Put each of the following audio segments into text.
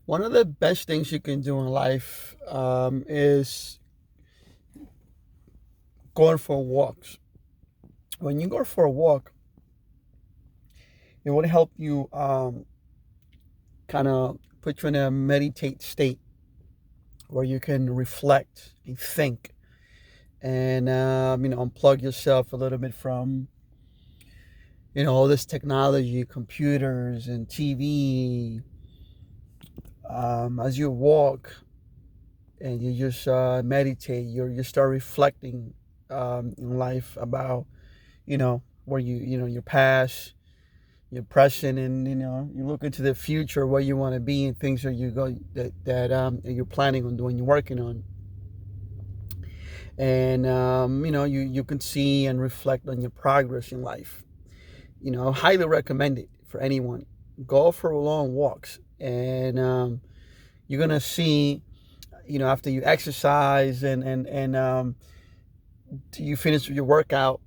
One of the best things you can do in life is going for walks. When you go for a walk, it will help you kind of put you in a meditate state where you can reflect and think and unplug yourself a little bit from all this technology, computers and TV. As you walk and you just meditate, you start reflecting in life about where your past, your present, and you look into the future where you want to be and things that you go that you're planning on doing, you're working on, and you can see and reflect on your progress in life. Highly recommend it for anyone. Go for long walks, and you're gonna see, after you exercise and you finish your workout,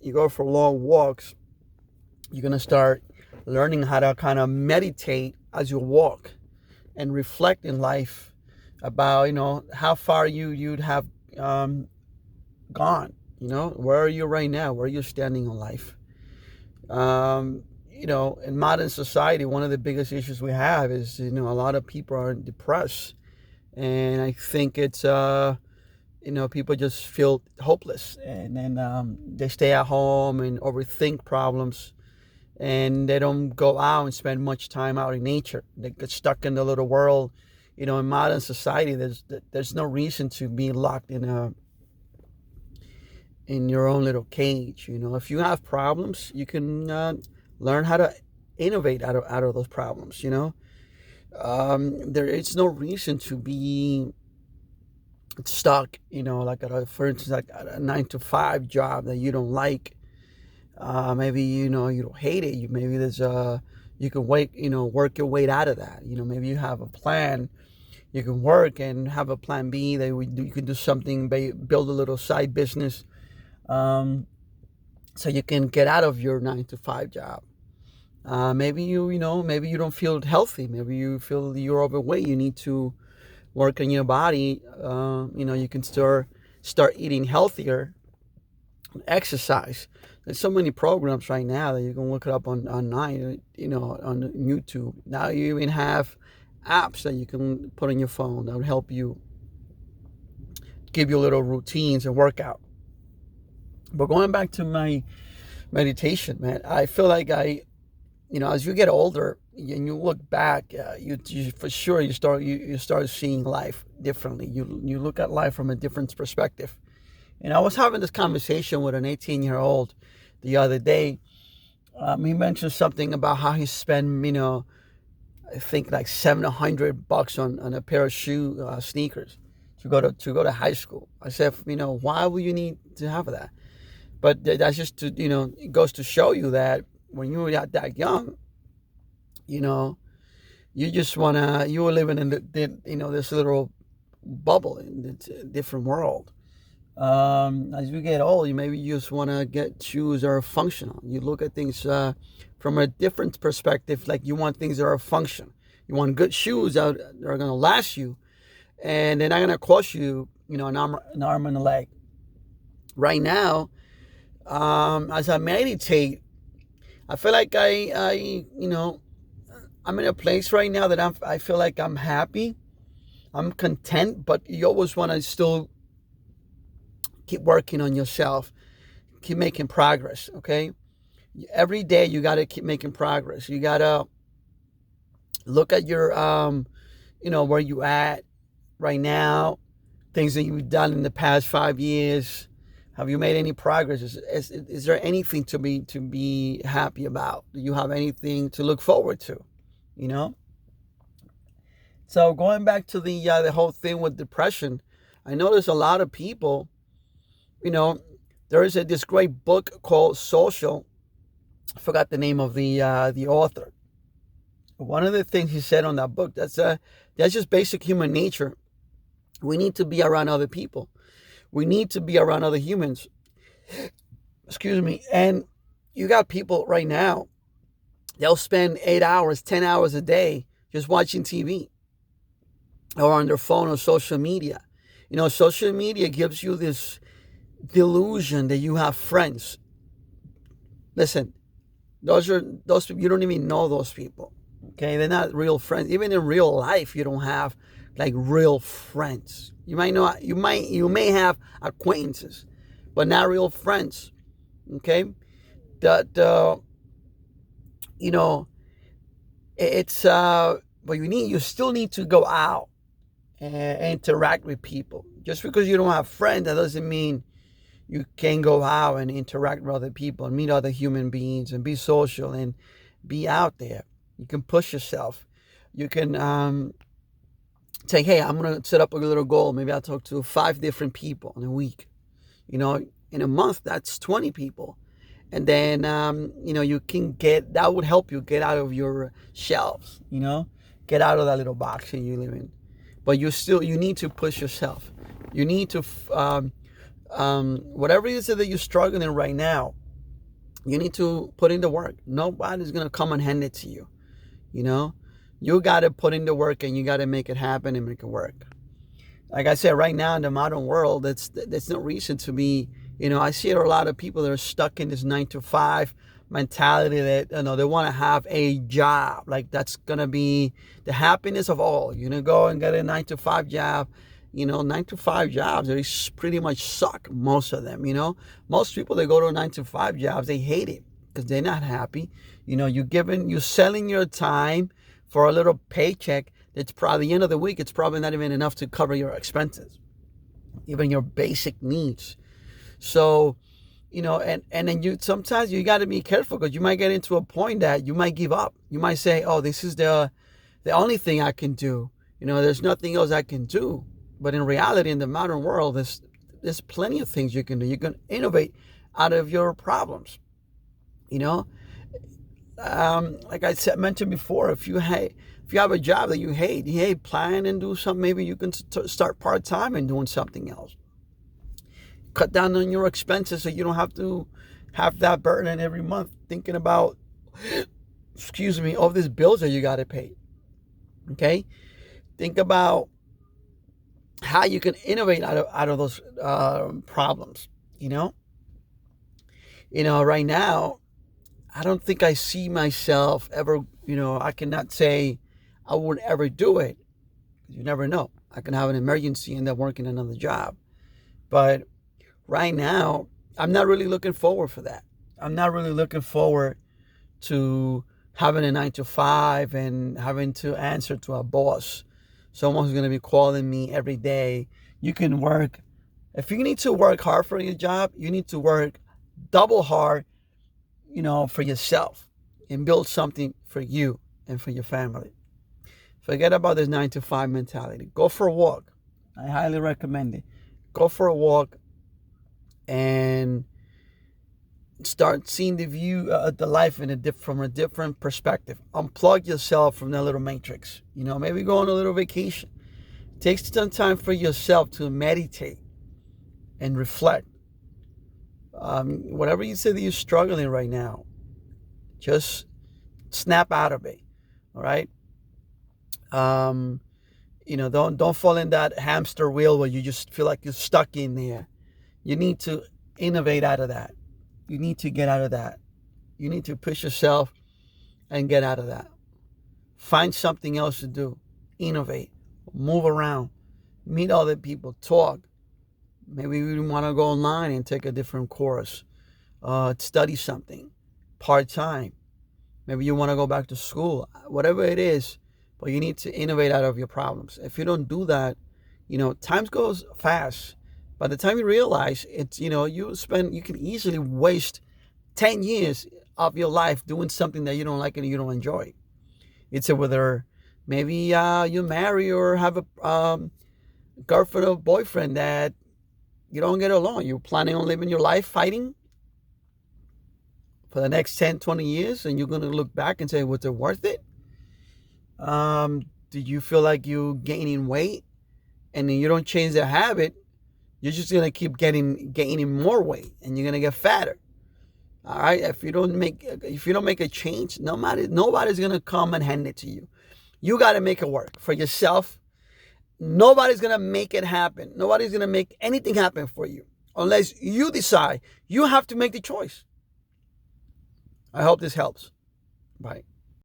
you go for long walks. You're gonna start learning how to kind of meditate as you walk and reflect in life about how far you'd have gone. Where are you right now? Where are you standing in life? In modern society, one of the biggest issues we have is a lot of people are depressed, and I think it's people just feel hopeless, and then they stay at home and overthink problems, and they don't go out and spend much time out in nature. They get stuck in the little world. In modern society, there's no reason to be locked in your own little cage. If you have problems, you can learn how to innovate out of those problems. There is no reason to be stuck. Like for instance, like at a 9 to 5 job that you don't like. Maybe you don't hate it. Maybe there's you can work your way out of that. Maybe you have a plan. You can work and have a plan B that you can do something, build a little side business, so you can get out of your 9 to 5 job. Maybe maybe you don't feel healthy. Maybe you feel you're overweight. You need to work on your body. You can start eating healthier, exercise. There's so many programs right now that you can look it up online, on YouTube. Now you even have apps that you can put on your phone that will help you, give you little routines and workout. But going back to my meditation, man, I feel like as you get older and you look back, you for sure you start seeing life differently. You look at life from a different perspective. And I was having this conversation with an 18-year-old the other day. He mentioned something about how he spent, I think like $700 on a pair of sneakers to go to high school. I said, why would you need to have that? But that's just to, it goes to show you that when you were that young, you just you were living in this little bubble in this different world. As you get old, maybe you just want to get shoes that are functional. You look at things from a different perspective, like you want things that are functional. You want good shoes that are going to last you, and they're not going to cost you, an arm and a leg. Right now, as I meditate, I feel like I'm in a place right now that I feel like I'm happy, I'm content, but you always want to still keep working on yourself, keep making progress, okay? Every day you got to keep making progress. You got to look at your, where you at right now, things that you've done in the past 5 years. Have you made any progress? Is there anything to be happy about? Do you have anything to look forward to? So going back to the whole thing with depression, I notice a lot of people, there is this great book called Social. I forgot the name of the author. One of the things he said on that book, that's just basic human nature. We need to be around other people. We need to be around other humans. Excuse me. And you got people right now, they'll spend 8 hours, 10 hours a day just watching TV. or on their phone or social media. Social media gives you this delusion that you have friends. Listen, those people, you don't even know those people. Okay, they're not real friends. Even in real life, you don't have like real friends. You may have acquaintances, but not real friends. Okay, the you know it's but you still need to go out and interact with people. Just because you don't have friends, that doesn't mean you can go out and interact with other people and meet other human beings and be social and be out there. You can push yourself. You can say, hey, I'm going to set up a little goal. Maybe I'll talk to 5 different people in a week. In a month, that's 20 people. And then, you can that would help you get out of your shelves, get out of that little box that you live in. But you need to push yourself. You need to, whatever it is that you're struggling right now, you need to put in the work. Nobody's going to come and hand it to you. You got to put in the work and you got to make it happen and make it work. Like I said, right now in the modern world, that's no reason to be, I see a lot of people that are stuck in this 9 to 5 mentality that, they want to have a job. Like that's going to be the happiness of all. Go and get a 9 to 5 job. 9 to 5 jobs, they pretty much suck, most of them. Most people that go to 9 to 5 jobs, they hate it because they're not happy. You're selling your time for a little paycheck. It's probably the end of the week. It's probably not even enough to cover your expenses, even your basic needs. So, and then sometimes you got to be careful because you might get into a point that you might give up. You might say, oh, this is the only thing I can do. There's nothing else I can do. But in reality, in the modern world, there's plenty of things you can do. You can innovate out of your problems. Like I mentioned before, if you have a job that you hate, plan and do something. Maybe you can start part-time and doing something else. Cut down on your expenses so you don't have to have that burden every month thinking about, all these bills that you got to pay. Okay? Think about how you can innovate out of those problems. Right now, I don't think I see myself ever, I cannot say I would ever do it. You never know. I can have an emergency and end up working another job. But right now, I'm not really looking forward for that. I'm not really looking forward to having a 9 to 5 and having to answer to a boss. Someone who's going to be calling me every day. You can work. If you need to work hard for your job, you need to work double hard, for yourself and build something for you and for your family. Forget about this 9 to 5 mentality. Go for a walk. I highly recommend it. Go for a walk and start seeing the life from a different perspective. Unplug yourself from that little matrix. Maybe go on a little vacation. Take some time for yourself to meditate and reflect. Whatever you say that you're struggling right now, just snap out of it. All right. Don't fall in that hamster wheel where you just feel like you're stuck in there. You need to innovate out of that. You need to get out of that. You need to push yourself and get out of that. Find something else to do. Innovate. Move around. Meet other people. Talk. Maybe you want to go online and take a different course. Study something. Part-time. Maybe you want to go back to school. Whatever it is. But you need to innovate out of your problems. If you don't do that, time goes fast. By the time you realize it's, you can easily waste 10 years of your life doing something that you don't like and you don't enjoy. It's whether maybe you marry or have a girlfriend or boyfriend that you don't get along. You're planning on living your life fighting for the next 10, 20 years, and you're going to look back and say, was it worth it? Did you feel like you're gaining weight and then you don't change the habit? You're just going to keep gaining more weight and you're going to get fatter. All right. If you don't make a change, nobody's going to come and hand it to you. You got to make it work for yourself Nobody's going to make it happen. Nobody's going to make anything happen for you unless you decide. You have to make the choice. I hope this helps. Bye.